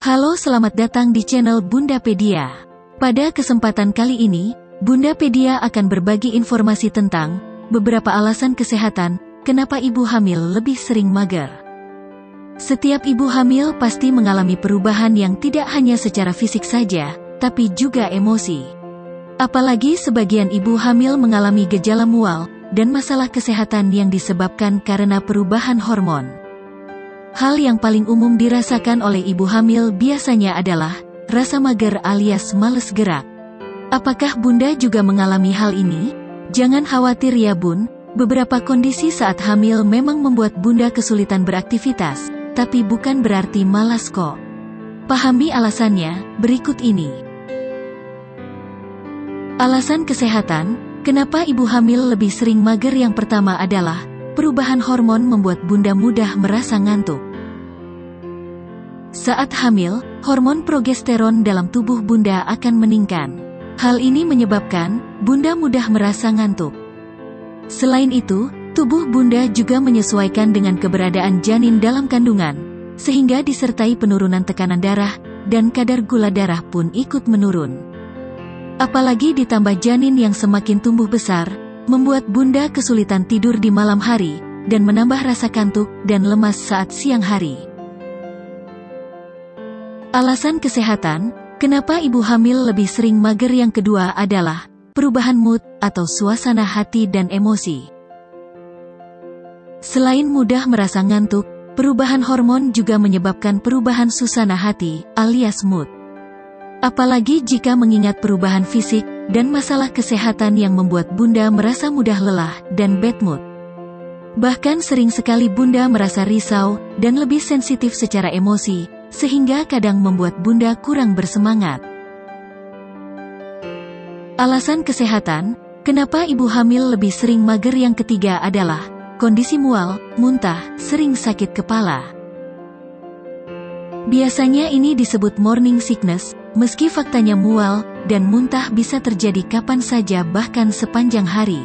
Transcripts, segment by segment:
Halo, selamat datang di channel Bundapedia. Pada kesempatan kali ini, Bundapedia akan berbagi informasi tentang beberapa alasan kesehatan kenapa ibu hamil lebih sering mager. Setiap ibu hamil pasti mengalami perubahan yang tidak hanya secara fisik saja, tapi juga emosi. Apalagi sebagian ibu hamil mengalami gejala mual dan masalah kesehatan yang disebabkan karena perubahan hormon. Hal yang paling umum dirasakan oleh ibu hamil biasanya adalah rasa mager alias malas gerak. Apakah Bunda juga mengalami hal ini? Jangan khawatir ya Bun, beberapa kondisi saat hamil memang membuat Bunda kesulitan beraktivitas, tapi bukan berarti malas kok. Pahami alasannya, berikut ini. Alasan kesehatan, kenapa ibu hamil lebih sering mager? Yang pertama adalah perubahan hormon membuat Bunda mudah merasa ngantuk. Saat hamil, hormon progesteron dalam tubuh Bunda akan meningkat. Hal ini menyebabkan Bunda mudah merasa ngantuk. Selain itu, tubuh Bunda juga menyesuaikan dengan keberadaan janin dalam kandungan, sehingga disertai penurunan tekanan darah, dan kadar gula darah pun ikut menurun. Apalagi ditambah janin yang semakin tumbuh besar, membuat Bunda kesulitan tidur di malam hari, dan menambah rasa kantuk dan lemas saat siang hari. Alasan kesehatan, kenapa ibu hamil lebih sering mager? Yang kedua adalah perubahan mood atau suasana hati dan emosi. Selain mudah merasa ngantuk, perubahan hormon juga menyebabkan perubahan suasana hati alias mood. Apalagi jika mengingat perubahan fisik dan masalah kesehatan yang membuat Bunda merasa mudah lelah dan bad mood. Bahkan sering sekali Bunda merasa risau dan lebih sensitif secara emosi, sehingga kadang membuat Bunda kurang bersemangat. Alasan kesehatan, kenapa ibu hamil lebih sering mager? Yang ketiga adalah kondisi mual, muntah, sering sakit kepala. Biasanya ini disebut morning sickness, meski faktanya mual dan muntah bisa terjadi kapan saja bahkan sepanjang hari.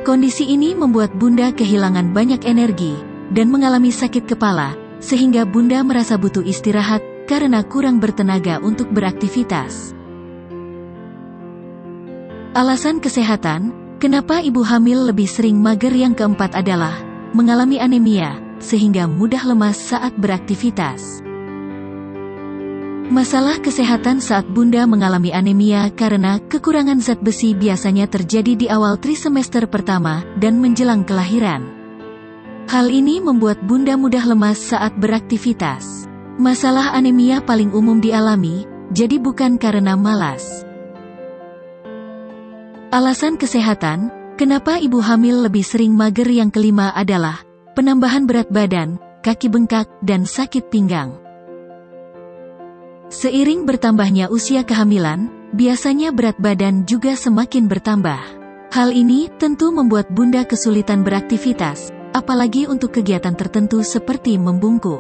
Kondisi ini membuat Bunda kehilangan banyak energi dan mengalami sakit kepala, sehingga Bunda merasa butuh istirahat karena kurang bertenaga untuk beraktivitas. Alasan kesehatan, kenapa ibu hamil lebih sering mager? Yang keempat adalah mengalami anemia, sehingga mudah lemas saat beraktivitas. Masalah kesehatan saat Bunda mengalami anemia karena kekurangan zat besi biasanya terjadi di awal trimester pertama dan menjelang kelahiran. Hal ini membuat Bunda mudah lemas saat beraktivitas. Masalah anemia paling umum dialami, jadi bukan karena malas. Alasan kesehatan, kenapa ibu hamil lebih sering mager? Yang kelima adalah penambahan berat badan, kaki bengkak, dan sakit pinggang. Seiring bertambahnya usia kehamilan, biasanya berat badan juga semakin bertambah. Hal ini tentu membuat Bunda kesulitan beraktivitas, apalagi untuk kegiatan tertentu seperti membungkuk.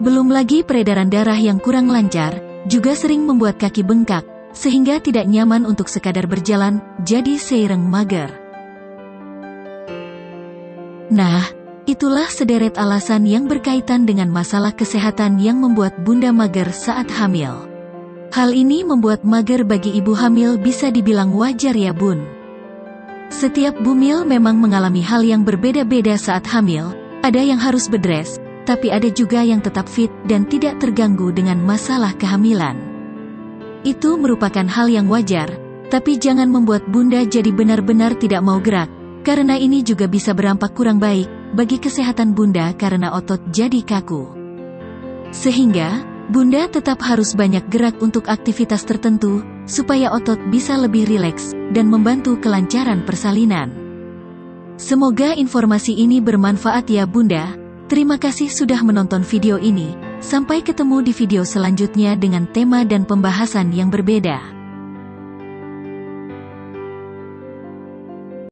Belum lagi peredaran darah yang kurang lancar, juga sering membuat kaki bengkak, sehingga tidak nyaman untuk sekadar berjalan, jadi seiring mager. Nah, itulah sederet alasan yang berkaitan dengan masalah kesehatan yang membuat Bunda mager saat hamil. Hal ini membuat mager bagi ibu hamil bisa dibilang wajar ya Bun. Setiap bumil memang mengalami hal yang berbeda-beda saat hamil, ada yang harus bedres, tapi ada juga yang tetap fit dan tidak terganggu dengan masalah kehamilan. Itu merupakan hal yang wajar, tapi jangan membuat Bunda jadi benar-benar tidak mau gerak, karena ini juga bisa berdampak kurang baik bagi kesehatan Bunda karena otot jadi kaku. Sehingga, Bunda tetap harus banyak gerak untuk aktivitas tertentu, supaya otot bisa lebih rileks, dan membantu kelancaran persalinan. Semoga informasi ini bermanfaat ya Bunda. Terima kasih sudah menonton video ini, sampai ketemu di video selanjutnya dengan tema dan pembahasan yang berbeda.